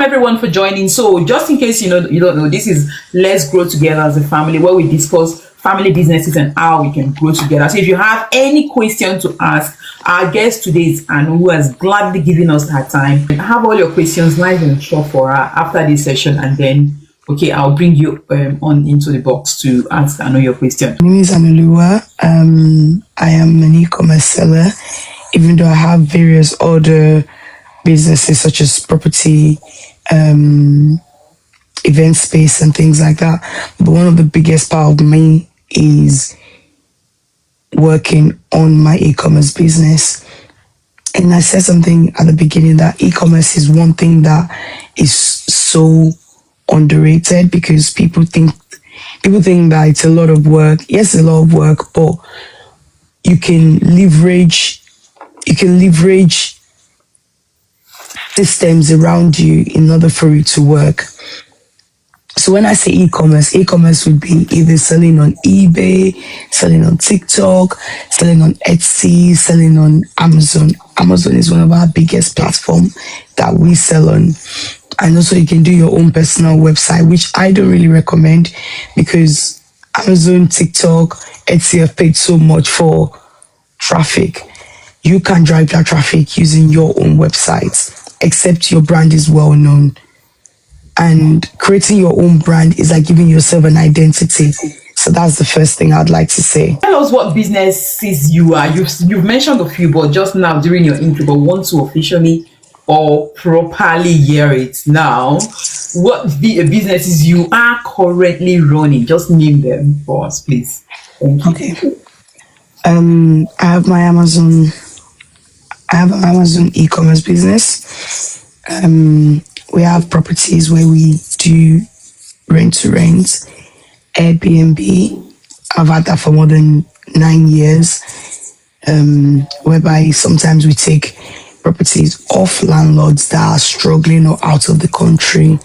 welcome everyone for joining. So, just in case you don't know, this is Let's Grow Together as a Family, where we discuss family businesses and how we can grow together. So, if you have any question to ask, our guest today is Anu, who has gladly given us her time. Have all your questions live and short for her after this session, and then I'll bring you on into the box to ask Anu your question. My name is Anulua. I am an e-commerce seller, even though I have various other businesses such as property, event space and things like that. But one of the biggest part of me is working on my e-commerce business. And I said something at the beginning that e-commerce is one thing that is so underrated because people think that it's a lot of work. Yes, it's a lot of work, but you can leverage systems around you in order for it to work. So when I say e-commerce would be either selling on eBay, selling on TikTok, selling on Etsy, selling on Amazon. Amazon is one of our biggest platforms that we sell on. And also you can do your own personal website, which I don't really recommend because Amazon, TikTok, Etsy have paid so much for traffic. You can drive that traffic using your own website, except your brand is well known. And creating your own brand is like giving yourself an identity. So that's the first thing I'd like to say. Tell us what businesses you are. You've mentioned a few, but just now during your intro, but want to officially or properly hear it now. What the businesses you are currently running? Just name them for us, please. Thank you. Okay. I have my Amazon. I have an Amazon e-commerce business. We have properties where we do rent to rent, Airbnb. I've had that for more than 9 years, whereby sometimes we take properties off landlords that are struggling or out of the country.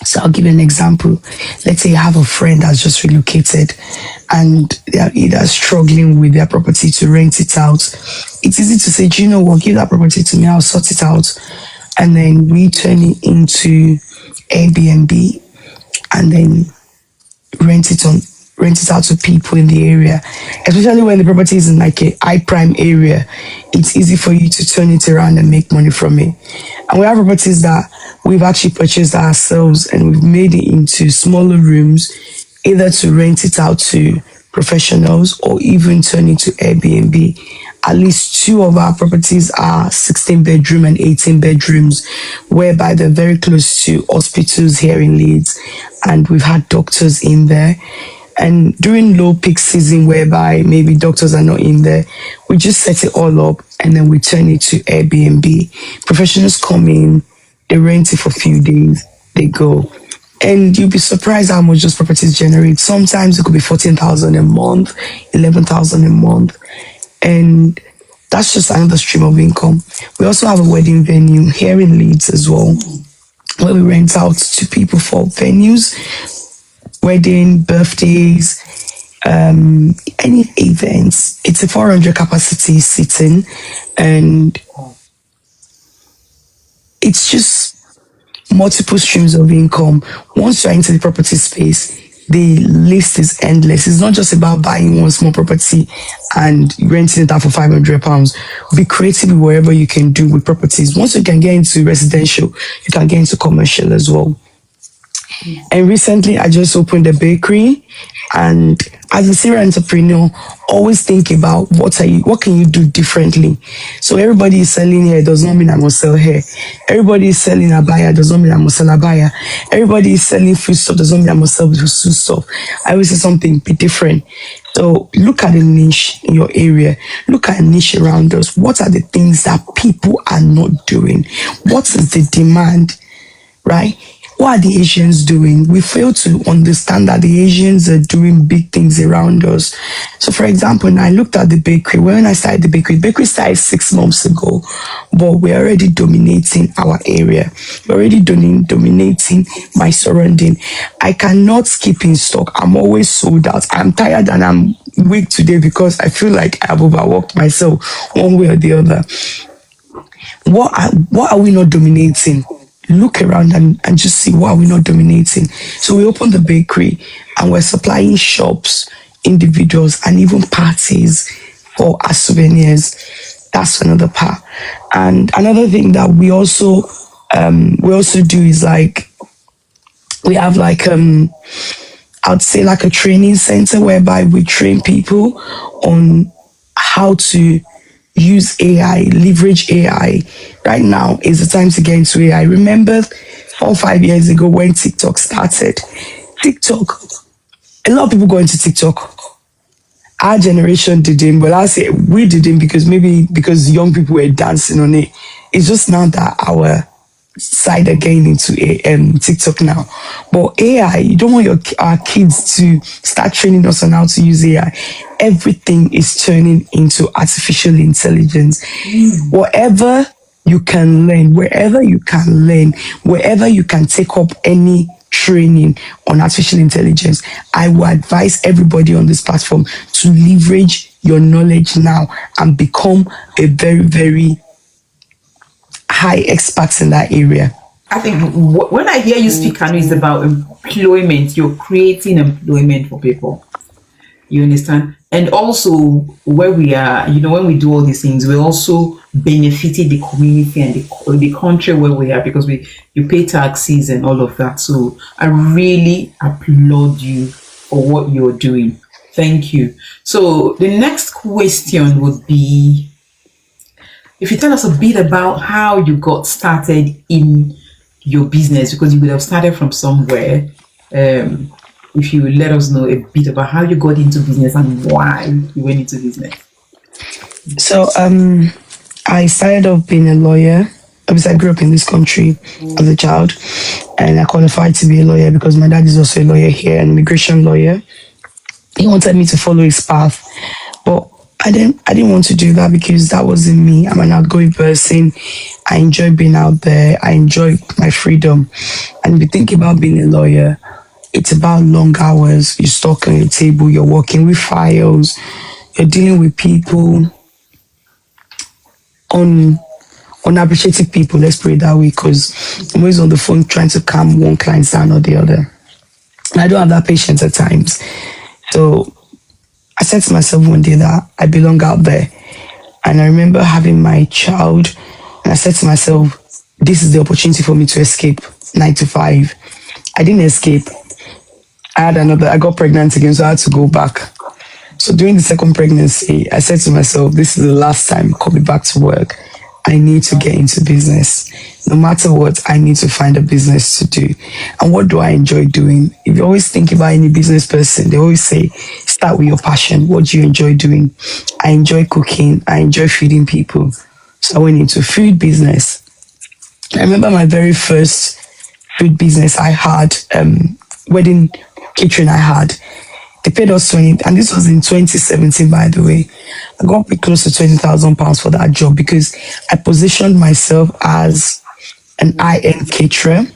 So I'll give you an example. Let's say you have a friend that's just relocated and they're either struggling with their property to rent it out. It's easy to say, do you know what, give that property to me, I'll sort it out. And then we turn it into Airbnb and then rent it out to people in the area. Especially when the property is in like a high prime area, it's easy for you to turn it around and make money from it. And we have properties that we've actually purchased ourselves and we've made it into smaller rooms, either to rent it out to professionals or even turn it to Airbnb. At least 2 of our properties are 16 bedroom and 18 bedrooms, whereby they're very close to hospitals here in Leeds, and we've had doctors in there. And during low peak season, whereby maybe doctors are not in there, we just set it all up and then we turn it to Airbnb. Professionals come in, they rent it for a few days, they go. And you'll be surprised how much those properties generate. Sometimes it could be 14,000 a month, 11,000 a month. And that's just another stream of income. We also have a wedding venue here in Leeds as well, where we rent out to people for venues, wedding, birthdays, any events. It's a 400 capacity sitting, and it's just multiple streams of income. Once you're into the property space, the list is endless. It's not just about buying one small property and renting it out for £500. Be creative wherever you can do with properties. Once you can get into residential, you can get into commercial as well. And recently, I just opened a bakery. And as a serial entrepreneur, always think about what can you do differently. So everybody is selling here does not mean I must sell here. Everybody is selling a buyer does not mean I must sell a buyer. Everybody is selling food stuff does not mean I must sell food stuff. I always say something be different. So look at the niche in your area. Look at a niche around us. What are the things that people are not doing? What is the demand, right? What are the Asians doing? We fail to understand that the Asians are doing big things around us. So for example, now I looked at the bakery. When I started the bakery started 6 months ago, but we're already dominating our area. We're already dominating my surrounding. I cannot skip in stock. I'm always sold out. I'm tired and I'm weak today because I feel like I've overworked myself one way or the other. What are we not dominating? look around and just see why we're not dominating. So we opened the bakery and we're supplying shops, individuals, and even parties for our souvenirs. That's another part. And another thing that we also do is like we have like I'd say like a training center whereby we train people on how to use AI, leverage AI. Right now is the time to get into AI. Remember 4 or 5 years ago when TikTok started? TikTok, a lot of people go into TikTok. Our generation didn't, but I say we didn't because maybe because young people were dancing on it. It's just now that our side again into TikTok now. But AI, you don't want our kids to start training us on how to use AI. Everything is turning into artificial intelligence. Whatever you can learn, wherever you can learn, wherever you can take up any training on artificial intelligence, I would advise everybody on this platform to leverage your knowledge now and become a very, very high experts in that area. I think when I hear you speak, Anu, it's about employment. You're creating employment for people. You understand? And also, where we are, when we do all these things, we also benefited the community and the country where we are because you pay taxes and all of that. So I really applaud you for what you're doing. Thank you. So the next question would be, if you tell us a bit about how you got started in your business, because you would have started from somewhere. If you let us know a bit about how you got into business and why you went into business. So I started off being a lawyer. Obviously, I grew up in this country as a child, and I qualified to be a lawyer because my dad is also a lawyer here, an immigration lawyer. He wanted me to follow his path, but I didn't want to do that because that wasn't me. I'm an outgoing person. I enjoy being out there. I enjoy my freedom. And if you think about being a lawyer, it's about long hours. You're stuck on your table. You're working with files. You're dealing with people, unappreciative people. Let's put it that way, because I'm always on the phone trying to calm one client down or the other. And I don't have that patience at times. So I said to myself one day that I belong out there. And I remember having my child, and I said to myself, this is the opportunity for me to escape 9 to 5. I didn't escape. I got pregnant again, so I had to go back. So during the second pregnancy, I said to myself, this is the last time coming back to work. I need to get into business. No matter what, I need to find a business to do. And what do I enjoy doing? If you always think about any business person, they always say, start with your passion. What do you enjoy doing? I enjoy cooking. I enjoy feeding people. So I went into food business. I remember my very first food business I had, wedding catering I had. They paid us 20, and this was in 2017, by the way. I got pretty close to £20,000 for that job because I positioned myself as an high-end caterer.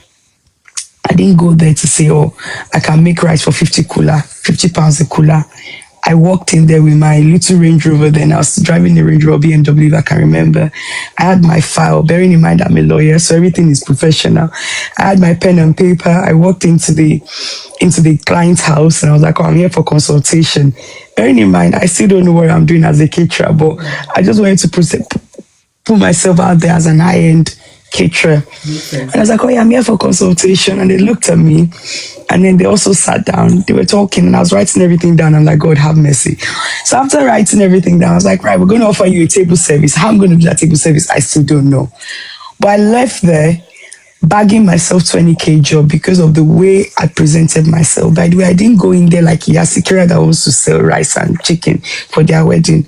I didn't go there to say, oh, I can make rice for 50 pounds a cooler. I walked in there with my little Range Rover then. I was driving the Range Rover BMW, if I can remember. I had my file, bearing in mind I'm a lawyer, so everything is professional. I had my pen and paper. I walked into the client's house and I was like, oh, I'm here for consultation. Bearing in mind, I still don't know what I'm doing as a caterer, but I just wanted to put myself out there as an high-end caterer. Okay. And I was like, oh yeah, I'm here for consultation. And they looked at me and then they also sat down. They were talking and I was writing everything down. I'm like, God, have mercy. So after writing everything down, I was like, right, we're going to offer you a table service. How I'm going to do that table service, I still don't know. But I left there bagging myself 20K job because of the way I presented myself. By the way, I didn't go in there like Yasikira that wants to sell rice and chicken for their wedding.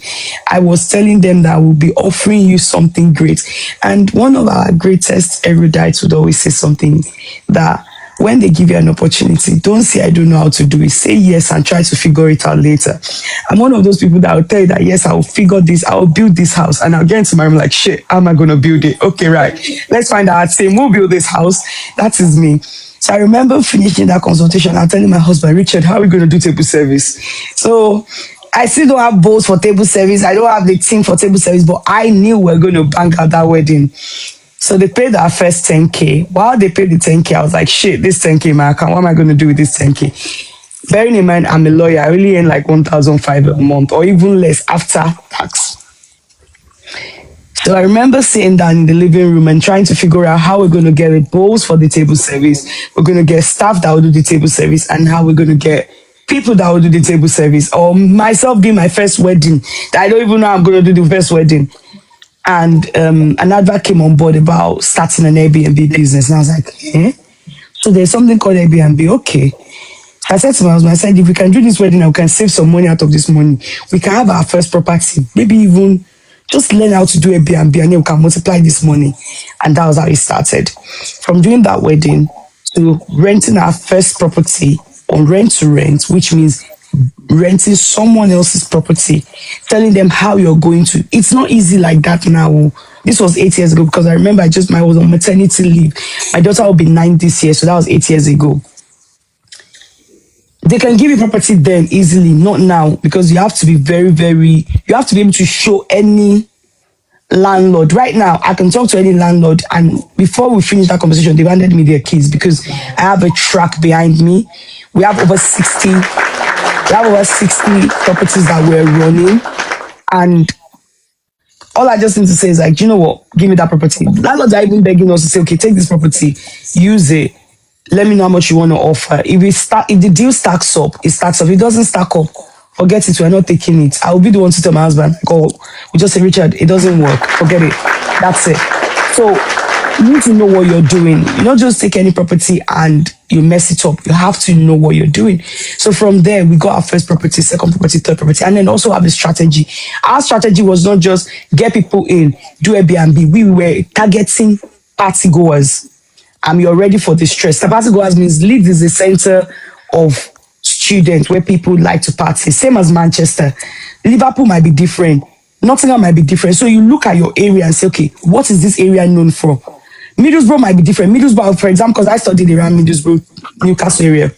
I was telling them that I will be offering you something great. And one of our greatest erudites would always say something that when they give you an opportunity, don't say, I don't know how to do it. Say yes and try to figure it out later. I'm one of those people that will tell you that, yes, I'll figure this, I'll build this house. And I'll get into my room like, shit, how am I going to build it? Okay, right. Let's find out. Say, we'll build this house. That is me. So I remember finishing that consultation. I'm telling my husband, Richard, how are we going to do table service? So I still don't have bowls for table service. I don't have the team for table service, but I knew we were going to bang out that wedding. So they paid our first 10K. While they paid the 10K, I was like, shit, this 10K in my account, what am I going to do with this 10K? Bearing in mind, I'm a lawyer, I really earn like 1,500 a month or even less after tax. So I remember sitting down in the living room and trying to figure out how we're going to get the bowls for the table service. We're going to get staff that will do the table service and how we're going to get people that will do the table service. Or myself doing my first wedding. That I don't even know how I'm going to do the first wedding. And an advert came on board about starting an Airbnb business. And I was like, eh? So there's something called Airbnb. Okay. I said to my husband, I said, if we can do this wedding and we can save some money out of this money, we can have our first property. Maybe even just learn how to do Airbnb and then we can multiply this money. And that was how it started. From doing that wedding to renting our first property on rent to rent, which means renting someone else's property, telling them how you're going to. It's not easy like that now. This was 8 years ago because I remember I was on maternity leave. My daughter will be 9 this year, so that was 8 years ago. They can give you property then easily, not now, because you have to be you have to be able to show any landlord. Right now, I can talk to any landlord, and before we finish that conversation, they've handed me their keys because I have a track behind me. We have over 60 properties that we're running, and all I just need to say is like, you know what? Give me that property. Landlords are even begging us to say, okay, take this property, use it. Let me know how much you want to offer. If the deal stacks up, it stacks up. If it doesn't stack up, forget it. We're not taking it. I will be the one to tell my husband, go. We just say, Richard, it doesn't work. Forget it. That's it. So you need to know what you're doing. You don't just take any property and you mess it up. You have to know what you're doing. So from there, we got our first property, second property, third property, and then also have a strategy. Our strategy was not just get people in, do Airbnb. We were targeting party goers. You're ready for the stress. The party goers means Leeds is the center of students where people like to party. Same as Manchester. Liverpool might be different. Nottingham might be different. So you look at your area and say, okay, what is this area known for? Middlesbrough might be different. Middlesbrough, for example, because I studied around Middlesbrough, Newcastle area,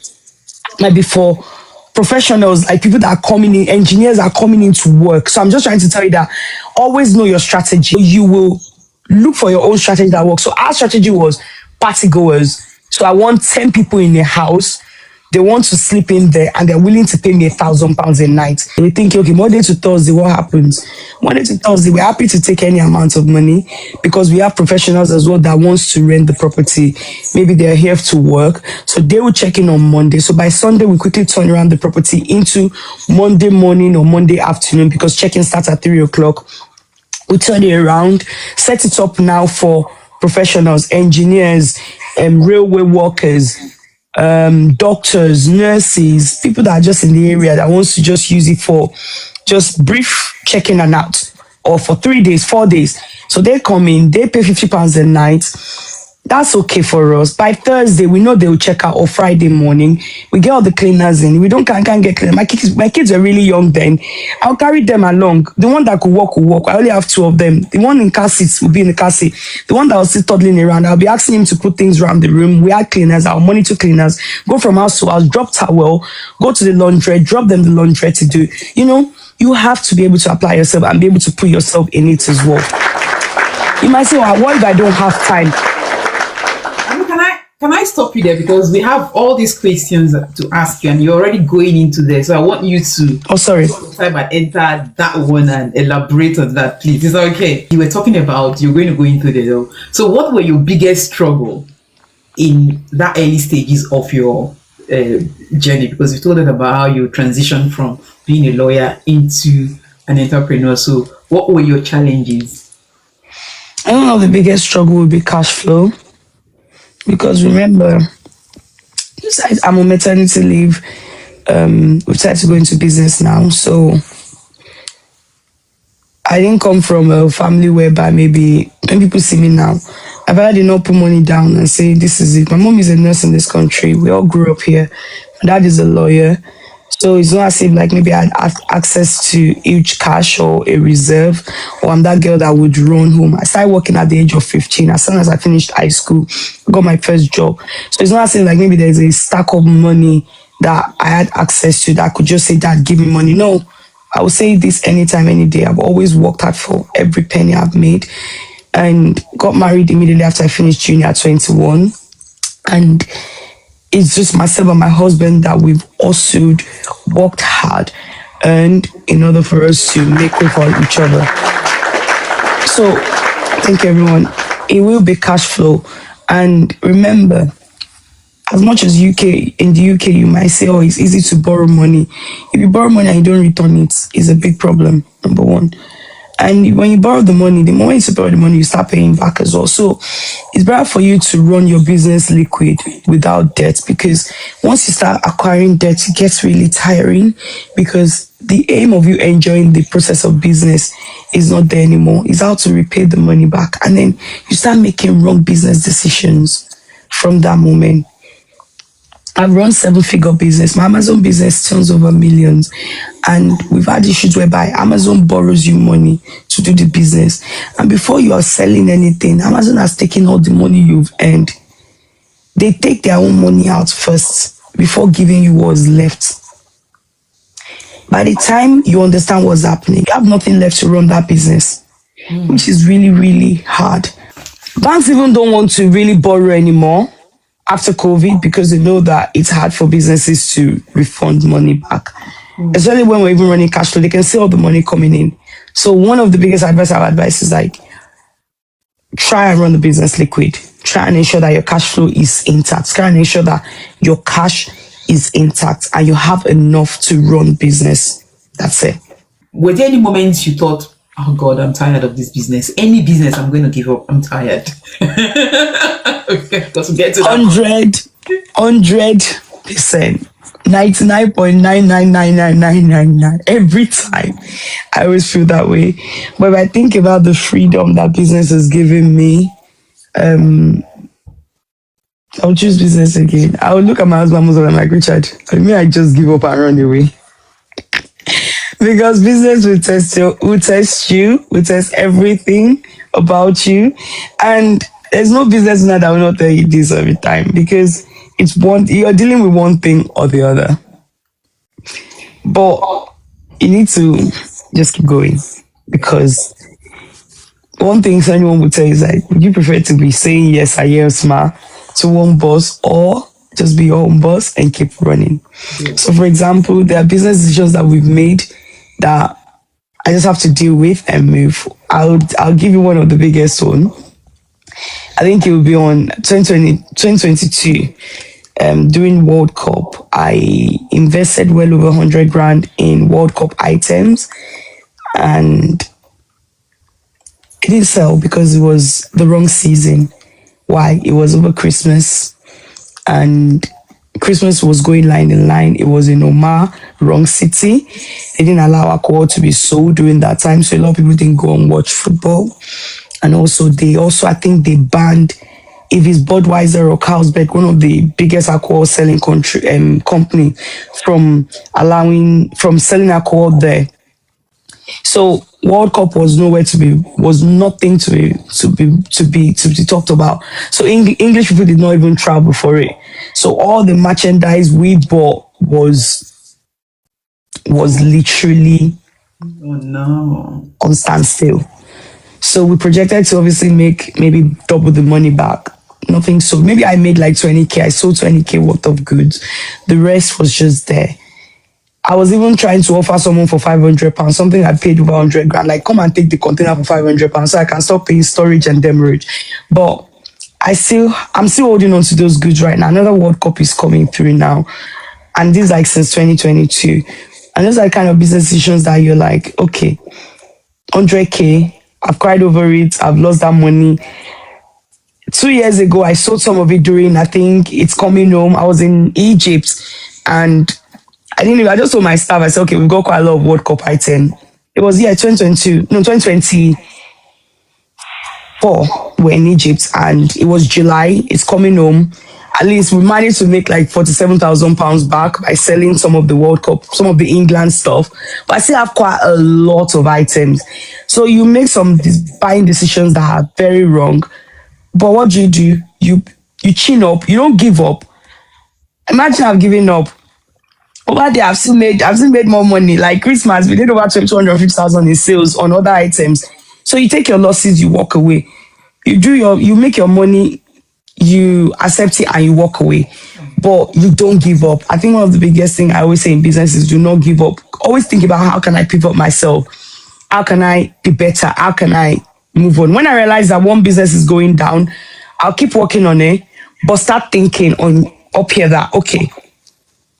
might be for professionals, like people that are coming in, engineers are coming in to work. So I'm just trying to tell you that always know your strategy. You will look for your own strategy that works. So our strategy was party goers. So I want 10 people in a house. They want to sleep in there and they're willing to pay me £1,000 a night. And we think, okay, Monday to Thursday, what happens? Monday to Thursday, we're happy to take any amount of money because we have professionals as well that wants to rent the property. Maybe they're here to work. So they will check in on Monday. So by Sunday, we quickly turn around the property into Monday morning or Monday afternoon because check-in starts at 3 o'clock. We turn it around, set it up now for professionals, engineers, railway workers, doctors, nurses, people that are just in the area that wants to just use it for just brief check-in and out, or for 3 days, 4 days. So they come in, they pay £50 a night. That's okay for us. By Thursday, we know they will check out, or Friday morning. We get all the cleaners in. We can't get cleaners. My kids are really young then. I'll carry them along. The one that could walk will walk. I only have 2 of them. The one in car seats will be in the car seat. The one that was still toddling around, I'll be asking him to put things around the room. We have cleaners. I'll monitor cleaners. Go from house to house, drop towel, go to the laundry, drop them the laundry to do. You know, you have to be able to apply yourself and be able to put yourself in it as well. You might say, well, what if I don't have time? Can I stop you there because we have all these questions to ask you and you're already going into there. So I want you to time and enter that one and elaborate on that, please. Is that okay? You were talking about you're going to go into there. So what were your biggest struggle in that early stages of your journey? Because you told us about how you transitioned from being a lawyer into an entrepreneur. So what were your challenges? I don't know, the biggest struggle would be cash flow. Because remember, I'm on maternity leave. We've tried to go into business now. So I didn't come from a family whereby maybe when people see me now, I've already not put money down and say, this is it. My mom is a nurse in this country. We all grew up here. My dad is a lawyer. So it's not as if like maybe I had access to huge cash or a reserve, or I'm that girl that would run home. I started working at the age of 15. As soon as I finished high school, I got my first job. So it's not as if like maybe there's a stack of money that I had access to that I could just say, Dad, give me money. No, I will say this anytime, any day. I've always worked hard for every penny I've made. and got married immediately after I finished uni at 21. And it's just myself and my husband that we've also worked hard and in order for us to make way for each other. So thank you everyone. It will be cash flow. And remember, as much as in the UK you might say, oh, it's easy to borrow money. If you borrow money and you don't return it, it's a big problem, number one. And when you borrow the money, the moment you borrow the money, you start paying back as well. So it's better for you to run your business liquid without debt, because once you start acquiring debt, it gets really tiring, because the aim of you enjoying the process of business is not there anymore. It's how to repay the money back. And then you start making wrong business decisions from that moment. I've run 7-figure business. My Amazon business turns over millions. And we've had issues whereby Amazon borrows you money to do the business. And before you are selling anything, Amazon has taken all the money you've earned. They take their own money out first before giving you what's left. By the time you understand what's happening, you have nothing left to run that business, which is really, really hard. Banks even don't want to really borrow anymore after COVID, because they know that it's hard for businesses to refund money back. Especially when we're even running cash flow, they can see all the money coming in. So one of the biggest advice I would advise is like, try and run the business liquid. Try and ensure that your cash flow is intact. Try and ensure that your cash is intact and you have enough to run business. That's it. Were there any moments you thought, oh God, I'm tired of this business? Any business, I'm going to give up. I'm tired. Okay, because we get to that. 100%. 99.9999999 every time. I always feel that way. But if I think about the freedom that business has given me, I'll choose business again. I would look at my husband and I'm like, Richard, I just give up and run away. Because business will test you, will test everything about you. And there's no business owner that will not tell you this every time, because you're dealing with one thing or the other. But you need to just keep going, because one thing anyone would tell you is like, would you prefer to be saying yes or yes ma to one boss, or just be your own boss and keep running? Yeah. So for example, there are business decisions that we've made that I just have to deal with and move. I'll give you one of the biggest one. I think it will be on 2022. During World Cup, I invested well over 100 grand in World Cup items, and it didn't sell because it was the wrong season. Why? It was over Christmas, and Christmas was going line in line. It was in Omar, wrong city. They didn't allow alcohol to be sold during that time, so a lot of people didn't go and watch football. And also, I think they banned, if it's Budweiser or Carlsberg, one of the biggest alcohol selling company, from selling alcohol there. So World Cup was nothing to be talked about. So English people did not even travel for it. So all the merchandise we bought was literally on standstill. So we projected to obviously make maybe double the money back. Nothing. So maybe I made like 20K. I sold 20K worth of goods. The rest was just there. I was even trying to offer someone for £500, something I paid over 100 grand. Like, come and take the container for £500 so I can stop paying storage and demurrage. But I'm still holding on to those goods right now. Another World Cup is coming through now. And this is like since 2022. And those are kind of business decisions that you're like, okay, 100K, I've cried over it, I've lost that money. 2 years ago, I sold some of it during, I think, It's Coming Home. I was in Egypt, and I just told my staff, I said, okay, we've got quite a lot of World Cup items. It was 2024, we're in Egypt, and it was July, It's Coming Home. At least we managed to make like £47,000 back by selling some of the World Cup, some of the England stuff. But I still have quite a lot of items. So you make some buying decisions that are very wrong. But what do? You chin up. You don't give up. Imagine I've given up. Over there, I've still made more money. Like Christmas, we did over 250,000 in sales on other items. So you take your losses, you walk away. you make your money, you accept it and you walk away. But you don't give up. I think one of the biggest thing I always say in business is do not give up. Always think about how can I pivot myself? How can I be better? How can I move on? When I realize that one business is going down, I'll keep working on it, but start thinking on up here that, okay,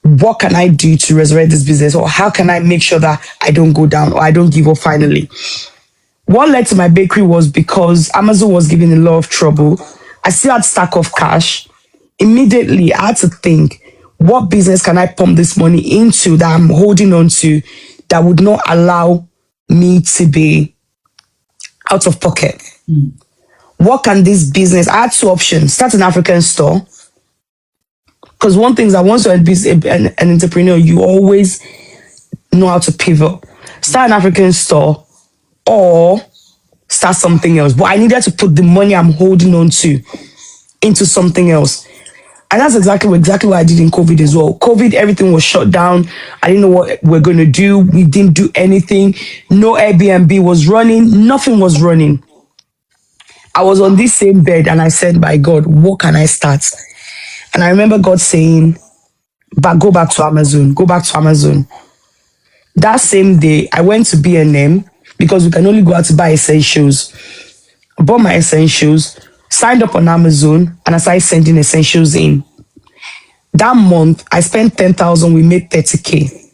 what can I do to resurrect this business? Or how can I make sure that I don't go down or I don't give up finally? What led to my bakery was because Amazon was giving a lot of trouble. I still had stack of cash. Immediately, I had to think, what business can I pump this money into that I'm holding on to that would not allow me to be out of pocket? What can this business? I had two options: start an African store. Because one thing is that once you're an entrepreneur, you always know how to pivot. Start an African store or start something else. But I needed to put the money I'm holding on to into something else. And that's exactly what I did in COVID as well. COVID, everything was shut down. I didn't know what we're going to do. We didn't do anything. No Airbnb was running. Nothing was running. I was on this same bed and I said, by God, what can I start? And I remember God saying, go back to Amazon. Go back to Amazon. That same day, I went to B&M because we can only go out to buy essentials. I bought my essentials, signed up on Amazon, and I started sending essentials in. That month, I spent 10,000, we made 30K.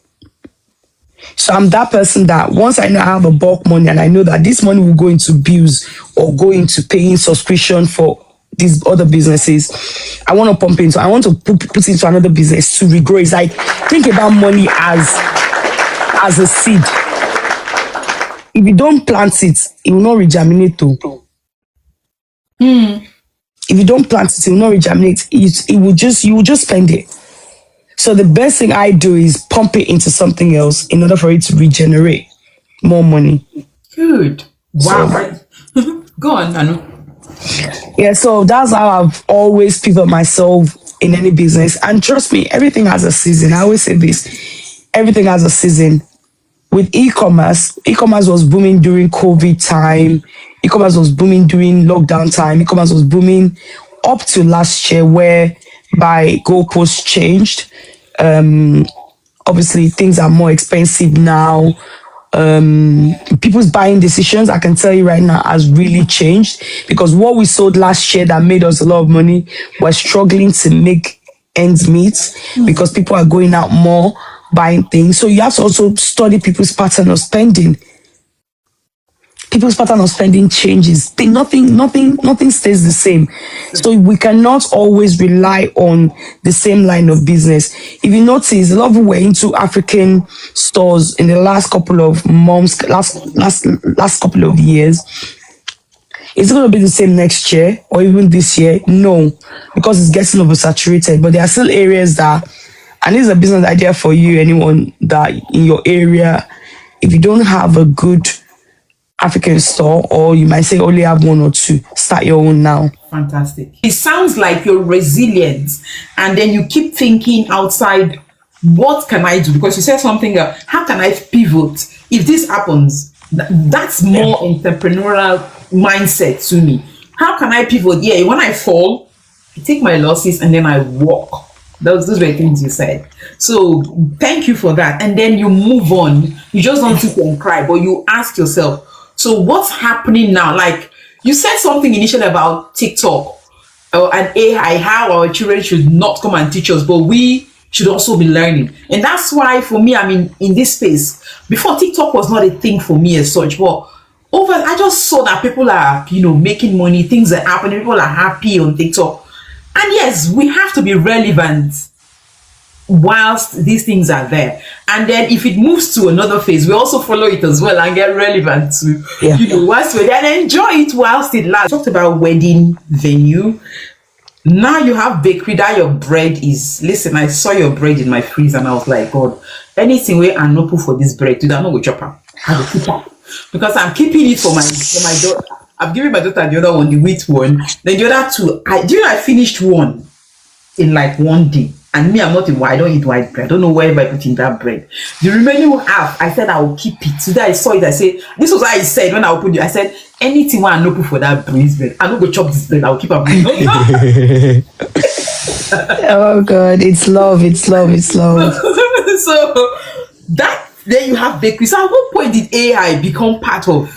So I'm that person that once I know I have a bulk money and I know that this money will go into bills or go into paying subscription for these other businesses, I want to pump into, I want to put into another business to regrow. It's like, think about money as a seed. If you don't plant it, it will not regerminate too. If you don't plant it, it will not regerminate. You will just spend it. So the best thing I do is pump it into something else in order for it to regenerate more money. Good. Wow. So, go on, Anu. Yeah, so that's how I've always pivoted myself in any business. And trust me, everything has a season. I always say this, everything has a season. With e-commerce was booming during COVID time. E-commerce was booming during lockdown time. E-commerce was booming up to last year where by goalposts changed. Obviously, things are more expensive now. People's buying decisions, I can tell you right now, has really changed because what we sold last year that made us a lot of money, we're struggling to make ends meet because people are going out more, buying things. So you have to also study people's pattern of spending. People's pattern of spending changes. Nothing stays the same. So we cannot always rely on the same line of business. If you notice, a lot of people were into African stores in the last couple of months, last couple of years. Is it going to be the same next year or even this year? No, because it's getting oversaturated. But there are still areas that, and this is a business idea for you, anyone that in your area, if you don't have a good African store, or you might say only have one or two, start your own now. Fantastic. It sounds like you're resilient and then you keep thinking outside, what can I do? Because you said something, how can I pivot if this happens? That's more entrepreneurial mindset to me. How can I pivot? Yeah, when I fall, I take my losses and then I walk. Those were things you said. So thank you for that. And then you move on. You just don't sit and cry, but you ask yourself, so what's happening now? Like you said something initially about TikTok and AI, how our children should not come and teach us, but we should also be learning. And that's why for me, I'm in this space. Before, TikTok was not a thing for me as such, but I just saw that people are, making money, things are happening, people are happy on TikTok. And yes, we have to be relevant whilst these things are there. And then if it moves to another phase, we also follow it as well and get relevant to, whilst we're there and enjoy it whilst it lasts. Talked about wedding venue. Now you have bakery, that your bread is, listen, I saw your bread in my freezer and I was like, God, anything where I'm not put for this bread, I don't go chop her. I go keep her. Because I'm keeping it for my daughter. I've given my daughter the other one, the wheat one. Then the other two, I finished one in like one day. And me, I'm not in white. I don't eat white bread. I don't know where I put in that bread. The remaining half, I said I will keep it. Today I saw it. I said, this was what I said when I opened it. I said, anything when I no put for that breeze bread, I'm not going to chop this bread. I will keep it. Oh God, it's love, it's love, it's love. So that then you have bakery. So at what point did AI become part of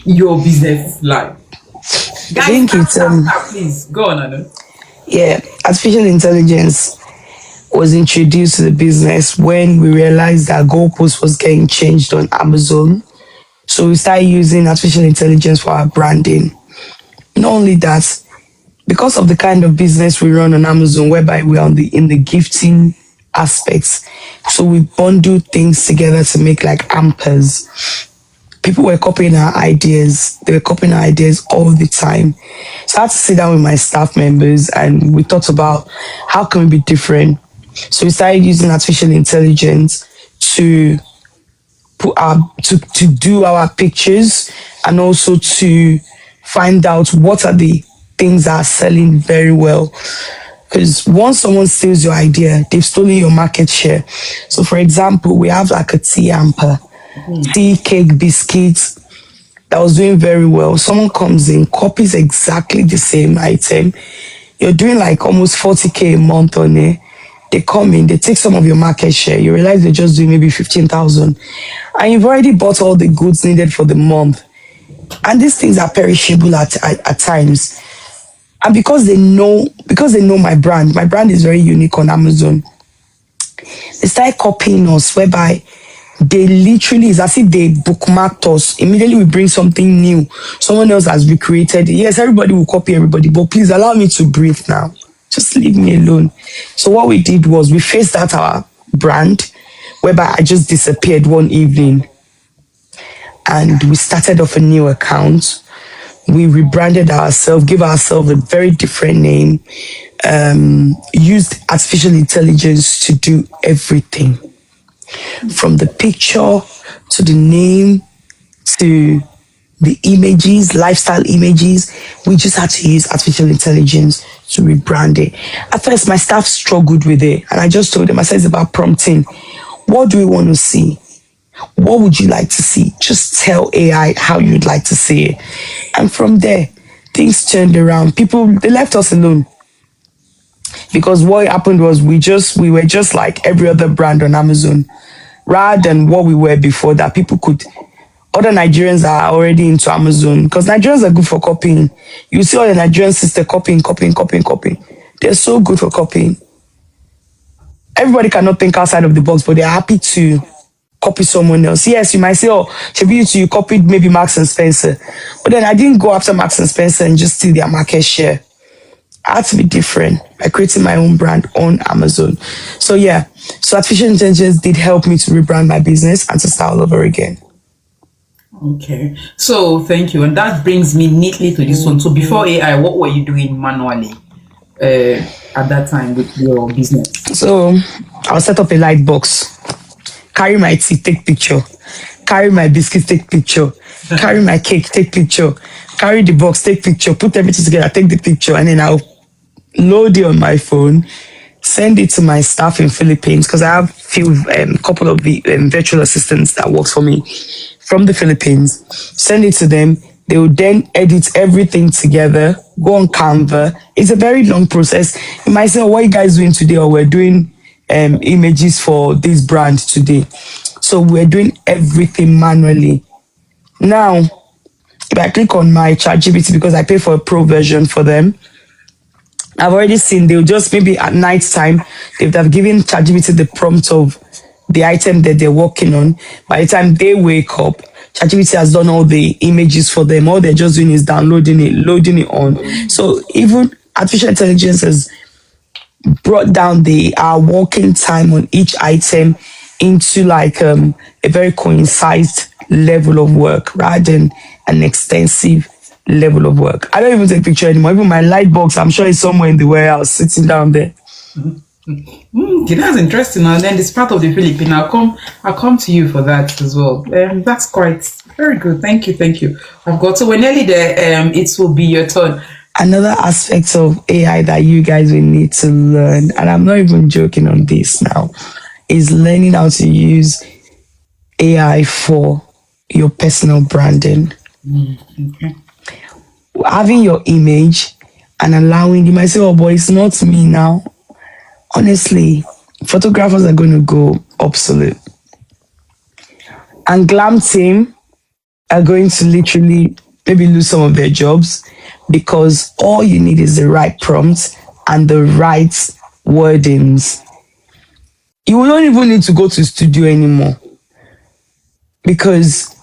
your business life? I think Guys, it's please go on, Anu. yeah, artificial intelligence was introduced to the business when we realized that goalpost was getting changed on Amazon. So we started using artificial intelligence for our branding. Not only that, because of the kind of business we run on Amazon, whereby we're in the gifting aspects, so we bundle things together to make like hampers. People were copying our ideas. They were copying our ideas all the time. So I had to sit down with my staff members and we thought about how can we be different. So we started using artificial intelligence to to do our pictures and also to find out what are the things that are selling very well. Because once someone steals your idea, they've stolen your market share. So, for example, we have like a tea hamper, tea, cake, biscuits that was doing very well. Someone comes in, copies exactly the same item. You're doing like almost 40K a month on it. They come in, they take some of your market share. You realize they're just doing maybe 15,000. And you've already bought all the goods needed for the month. And these things are perishable at times. And because they know my brand is very unique on Amazon, they start copying us, whereby they literally, is as if they bookmarked us. Immediately we bring something new, someone else has recreated it. Yes, everybody will copy everybody, but please allow me to breathe now. Just leave me alone. So what we did was we phased out our brand, whereby I just disappeared one evening and we started off a new account. We rebranded ourselves, gave ourselves a very different name, used artificial intelligence to do everything. From the picture to the name to the images, lifestyle images, we just had to use artificial intelligence to rebrand it. At first, my staff struggled with it, and I just told them, I said, it's about prompting. What do we want to see? What would you like to see? Just tell AI how you'd like to see it. And from there, things turned around. People, they left us alone. Because what happened was we were just like every other brand on Amazon. Rather than what we were before, that other Nigerians are already into Amazon. Because Nigerians are good for copying. You see all the Nigerian sisters copying. They're so good for copying. Everybody cannot think outside of the box, but they're happy to copy someone else. Yes, you might say, oh, you copied maybe Marks and Spencer. But then I didn't go after Marks and Spencer and just steal their market share. I had to be different by creating my own brand on Amazon. So yeah, so artificial intelligence did help me to rebrand my business and to start all over again. Okay, so thank you. And that brings me neatly to this one. So before AI, what were you doing manually at that time with your business? So I'll set up a light box, carry my tea, take picture, carry my biscuits, take picture, carry my cake, take picture, carry the box, take picture, put everything together, take the picture, and then I'll load it on my phone, send it to my staff in Philippines, because I have couple of the virtual assistants that works for me from the Philippines. Send it to them. They will then edit everything together, go on Canva. It's a very long process. You might say, oh, what are you guys doing today? Or we're doing images for this brand today. So we're doing everything manually. Now, if I click on my ChatGPT, because I pay for a pro version for them, I've already seen they'll just maybe at night time, they've given ChatGPT the prompt of the item that they're working on. By the time they wake up, ChatGPT has done all the images for them. All they're just doing is downloading it, loading it on. So even artificial intelligence has brought down the working time on each item into like a very coincised level of work rather than an extensive level of work. I don't even take picture anymore. Even my light box, I'm sure it's somewhere in the warehouse sitting down there. Okay, that's interesting. And then this part of the Philippines, I'll come to you for that as well. That's quite very good. Thank you. I've got, so we're nearly there. It will be your turn. Another aspect of AI that you guys will need to learn, and I'm not even joking on this now, is learning how to use AI for your personal branding. Okay. Having your image and allowing, you might say, oh boy, it's not me now. Honestly, photographers are going to go obsolete. And glam team are going to literally maybe lose some of their jobs because all you need is the right prompts and the right wordings. You don't even need to go to studio anymore because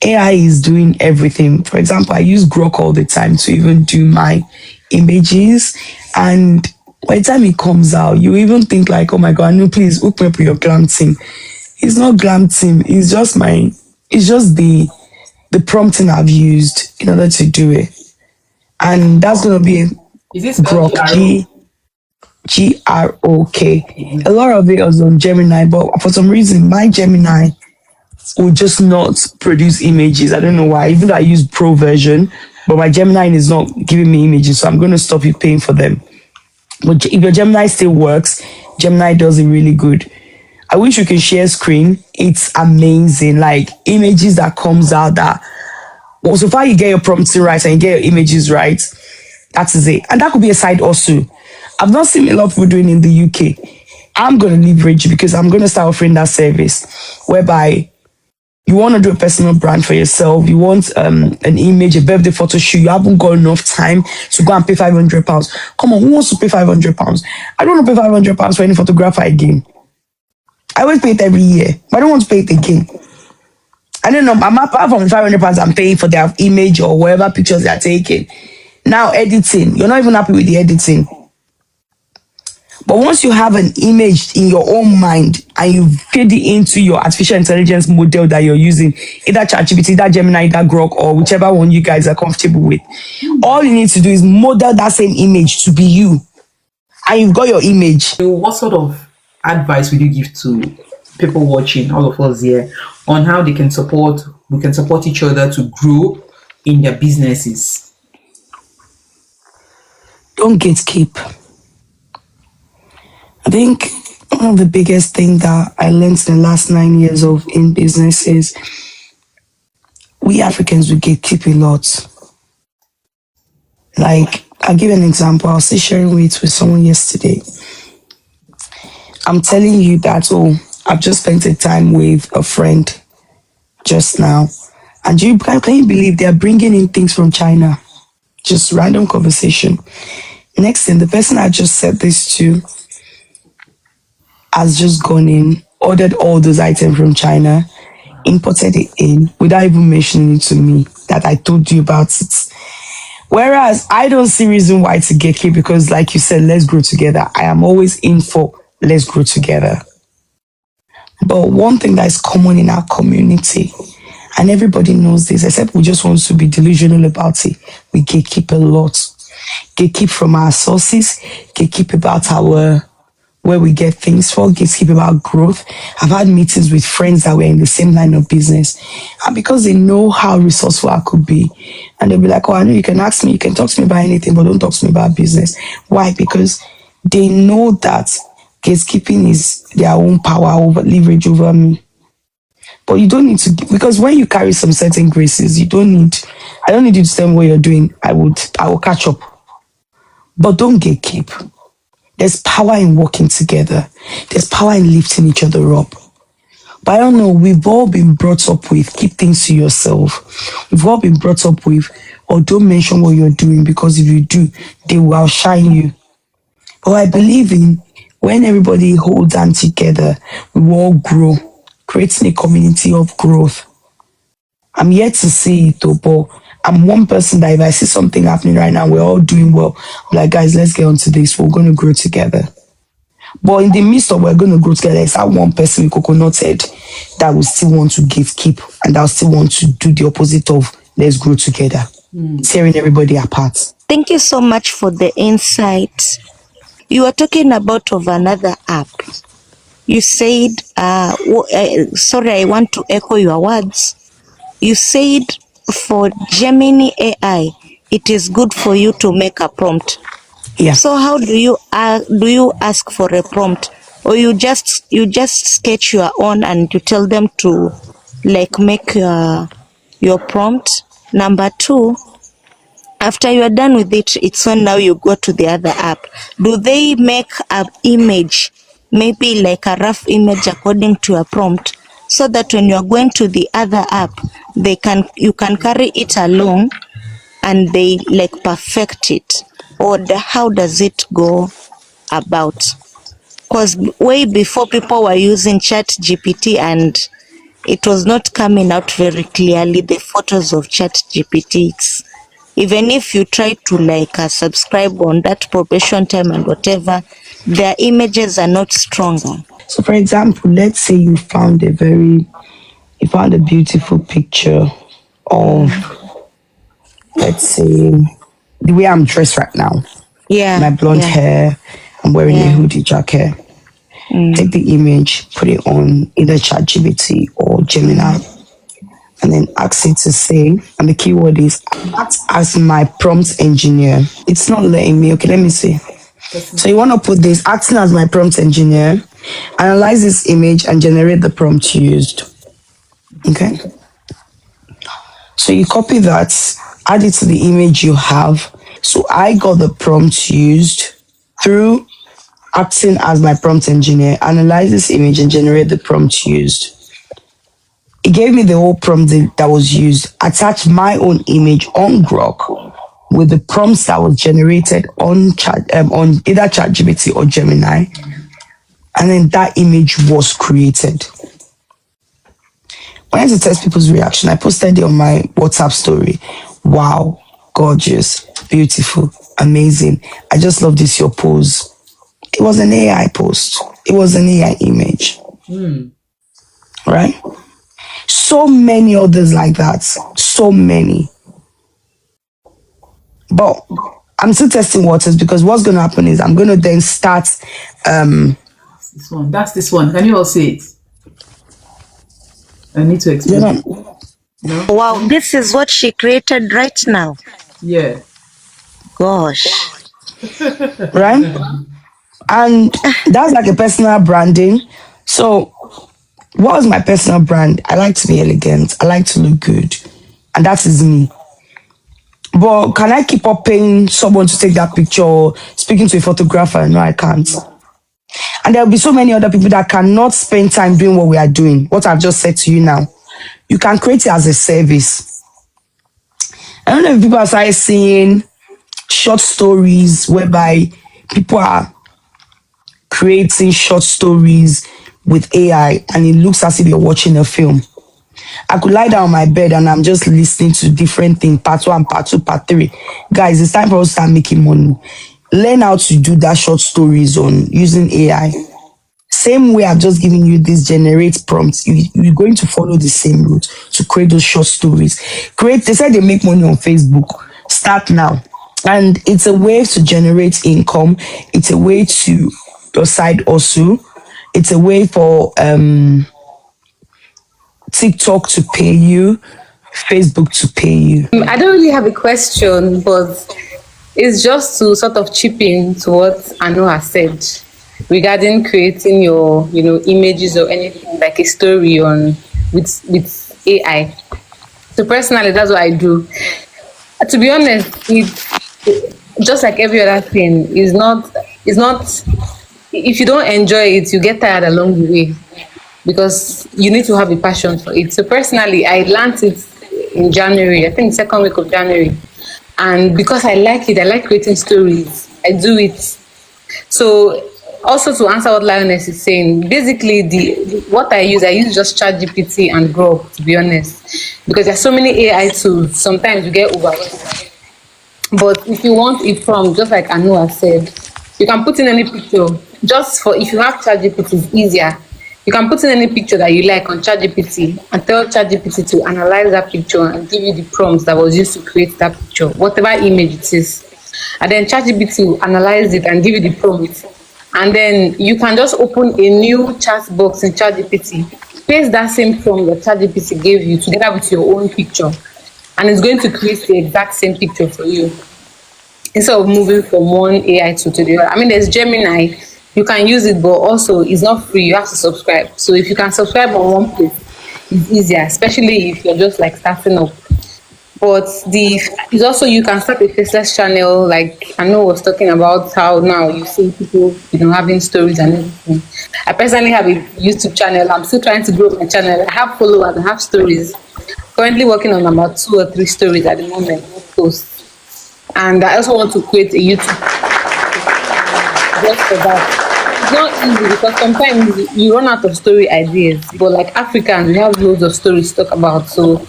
AI is doing everything. For example, I use Grok all the time to even do my images. And by the time it comes out, you even think like, oh my God, no, please hook me up with your glam team. It's not glam team. It's just the prompting I've used in order to do it. And that's going to be Is this spelled Grok, GRO? Grok. A lot of it was on Gemini, but for some reason, my Gemini will just not produce images. I don't know why. Even though I use Pro version, but my Gemini is not giving me images, so I'm going to stop you paying for them. But if your Gemini still works, Gemini does it really good. I wish you could share screen. It's amazing. Like images that comes out that well, so far you get your prompting right and you get your images right. That is it. And that could be a side also. I've not seen a lot of people doing in the UK. I'm gonna leverage because I'm gonna start offering that service whereby you want to do a personal brand for yourself, you want an image, a birthday photo shoot, you haven't got enough time to go and pay £500. Come on, who wants to pay £500? I don't want to pay £500 for any photographer again. I always pay it every year, but I don't want to pay it again. I don't know, I'm apart from the £500 I'm paying for their image or whatever pictures they're taking. Now editing, you're not even happy with the editing. But once you have an image in your own mind and you feed it into your artificial intelligence model that you're using, either ChatGPT, either Gemini, either Grok, or whichever one you guys are comfortable with, all you need to do is model that same image to be you. And you've got your image. So what sort of advice would you give to people watching, all of us here, on how we can support each other to grow in their businesses? Don't gatekeep. I think one of the biggest things that I learned in the last 9 years of in business is we Africans, we gatekeep a lot. Like, I'll give you an example. I was still sharing with someone yesterday. I'm telling you that, oh, I've just spent a time with a friend just now. And can you believe they're bringing in things from China? Just random conversation. Next thing, the person I just said this to has just gone in, ordered all those items from China, imported it in without even mentioning it to me that I told you about it. Whereas I don't see reason why to gatekeep because, like you said, let's grow together. I am always in for let's grow together. But one thing that is common in our community, and everybody knows this, except we just want to be delusional about it, we gatekeep a lot. Gatekeep from our sources, gatekeep about our where we get things for, gatekeep about growth. I've had meetings with friends that were in the same line of business. And because they know how resourceful I could be, and they'll be like, oh, I know you can ask me, you can talk to me about anything, but don't talk to me about business. Why? Because they know that gatekeeping is their own power over leverage over me. But you don't need to, because when you carry some certain graces, I don't need you to tell me what you're doing. I will catch up. But don't gatekeep. There's power in working together. There's power in lifting each other up. But I don't know, we've all been brought up with keep things to yourself. We've all been brought up with, or don't mention what you're doing because if you do, they will outshine you. But I believe in when everybody holds hands together, we will all grow, creating a community of growth. I'm yet to see it though, but I'm one person that if I see something happening right now, we're all doing well. I'm like, guys, let's get onto this. We're going to grow together. But in the midst of we're going to grow together, it's that one person with coconut head that will still want to gatekeep and that will still want to do the opposite of let's grow together, tearing everybody apart. Thank you so much for the insight. You are talking about of another app. You said, sorry, I want to echo your words. You said for Gemini AI, it is good for you to make a prompt. Yeah. So how do you ask for a prompt, or you just sketch your own and you tell them to like make your prompt? Number two, after you are done with it, it's when now you go to the other app. Do they make an image, maybe like a rough image according to a prompt, so that when you are going to the other app, you can carry it along and they like perfect it? Or how does it go about? Because way before, people were using Chat GPT and it was not coming out very clearly, the photos of Chat GPT. Even if you try to like subscribe on that probation time and whatever, their images are not stronger. So, for example, let's say you found a beautiful picture of, let's say, the way I'm dressed right now. Yeah. My blonde yeah. hair, I'm wearing a Yeah. hoodie jacket. Take the image, put it on either ChatGPT or Gemini, and then ask it to say, and the keyword is act as my prompt engineer. It's not letting me. Okay, let me see. So you want to put this, acting as my prompt engineer, analyze this image and generate the prompt used. Okay. So you copy that, add it to the image you have. So I got the prompt used through acting as my prompt engineer, analyze this image and generate the prompt used. It gave me the whole prompt that was used, attach my own image on Grok with the prompts that was generated on either ChatGPT or Gemini, and then that image was created. When I had to test people's reaction, I posted it on my WhatsApp story. Wow, gorgeous, beautiful, amazing. I just love this, your pose. It was an AI post. It was an AI image. Right? So many others like that. So many. But I'm still testing waters, because what's going to happen is I'm going to then start. This one. That's this one. Can you all see it? I need to explain. No? Wow, this is what she created right now. Yeah. Gosh. Right? And that's like a personal branding. So what was my personal brand? I like to be elegant. I like to look good. And that is me. But can I keep up paying someone to take that picture or speaking to a photographer? No, I can't. And there'll be so many other people that cannot spend time doing what we are doing, what I've just said to you now. You can create it as a service. I don't know if people are started seeing short stories whereby people are creating short stories with AI and it looks as if you're watching a film. I could lie down on my bed and I'm just listening to different things, part 1, part 2, part 3. Guys, it's time for us to start making money. Learn how to do that short stories on using AI. Same way I've just given you this generate prompts, you're going to follow the same route to create those short stories. They said they make money on Facebook. Start now. And it's a way to generate income. It's a way to your side also. It's a way for TikTok to pay you, Facebook to pay you. I don't really have a question, but it's just to sort of chip in to what Anu has said regarding creating your, images or anything like a story on with AI. So personally, that's what I do. To be honest, it just like every other thing, is not. If you don't enjoy it, you get tired along the way, because you need to have a passion for it. So personally, I learned it in January, I think second week of January. And because I like it, I like creating stories, I do it. So also to answer what Lioness is saying, basically what I use just ChatGPT and Grok, to be honest, because there's so many AI tools, sometimes you get overwhelmed. But if you want it from, just like Anu said, you can put in any picture. Just for, if you have ChatGPT, it's easier. You can put in any picture that you like on ChatGPT and tell ChatGPT to analyze that picture and give you the prompts that was used to create that picture, whatever image it is. And then ChatGPT will analyze it and give you the prompt. And then you can just open a new chat box in ChatGPT, paste that same prompt that ChatGPT gave you together with your own picture, and it's going to create the exact same picture for you instead of moving from one AI to the other. I mean, there's Gemini, you can use it, but also it's not free. You have to subscribe. So if you can subscribe on one place, it's easier, especially if you're just like starting up. But it's also, you can start a faceless channel. Like I know I was talking about how now you see people, having stories and everything. I personally have a YouTube channel. I'm still trying to grow my channel. I have followers, I have stories. Currently working on about 2 or 3 stories at the moment, posts. And I also want to create a YouTube just for that. It's not easy because sometimes you run out of story ideas. But like Africans, we have loads of stories to talk about. So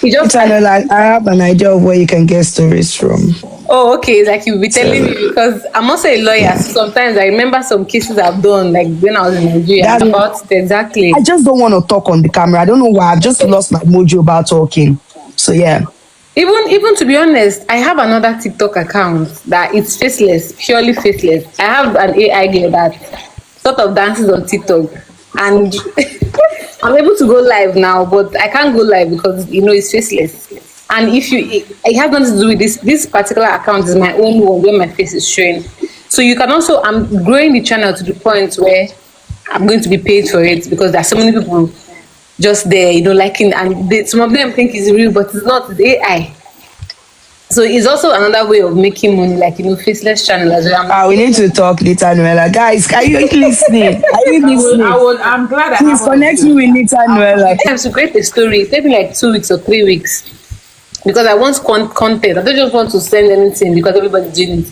it just I have an idea of where you can get stories from. Oh, okay. It's like you'll be telling me because I'm also a lawyer. So sometimes I remember some cases I've done, like when I was in Nigeria. Exactly. I just don't want to talk on the camera. I don't know why. I've just lost my mojo about talking. So yeah. Even to be honest, I have another TikTok account that it's faceless, purely faceless. I have an AI girl that sort of dances on TikTok, and I'm able to go live now, but I can't go live because it's faceless. And it has nothing to do with this particular account is my own one where my face is showing. So you can also, I'm growing the channel to the point where I'm going to be paid for it because there's so many people just there, liking, and some of them think it's real, but it's not. It's AI. So it's also another way of making money, like faceless channel as well. We need to talk later, Noella. Guys, are you listening? Are you listening? I'm glad. Please connect me with Nita Noella. Sometimes to create a story, it takes me like 2 weeks or 3 weeks because I want content. I don't just want to send anything because everybody's doing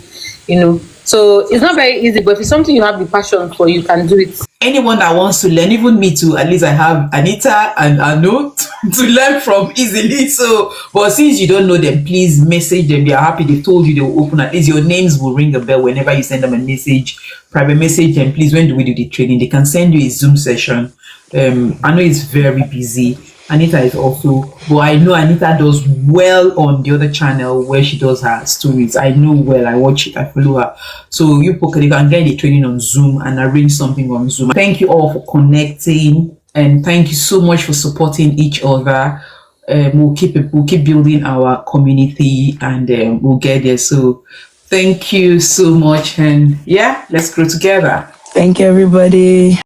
it, So it's not very easy, but if it's something you have the passion for, you can do it. Anyone that wants to learn, even me too, at least I have Anita and Anu to learn from easily. So, but since you don't know them, please message them. They are happy. They told you they will open. At least your names will ring a bell whenever you send them a message, private message them. Please, when do we do the training? They can send you a Zoom session. I know it's very busy. Anita is also, but I know Anita does well on the other channel where she does her stories. I know well, I watch it, I follow her. So you can get the training on Zoom and arrange something on Zoom. Thank you all for connecting, and thank you so much for supporting each other. We'll keep building our community, and we'll get there. So thank you so much, and yeah, let's grow together. Thank you, everybody.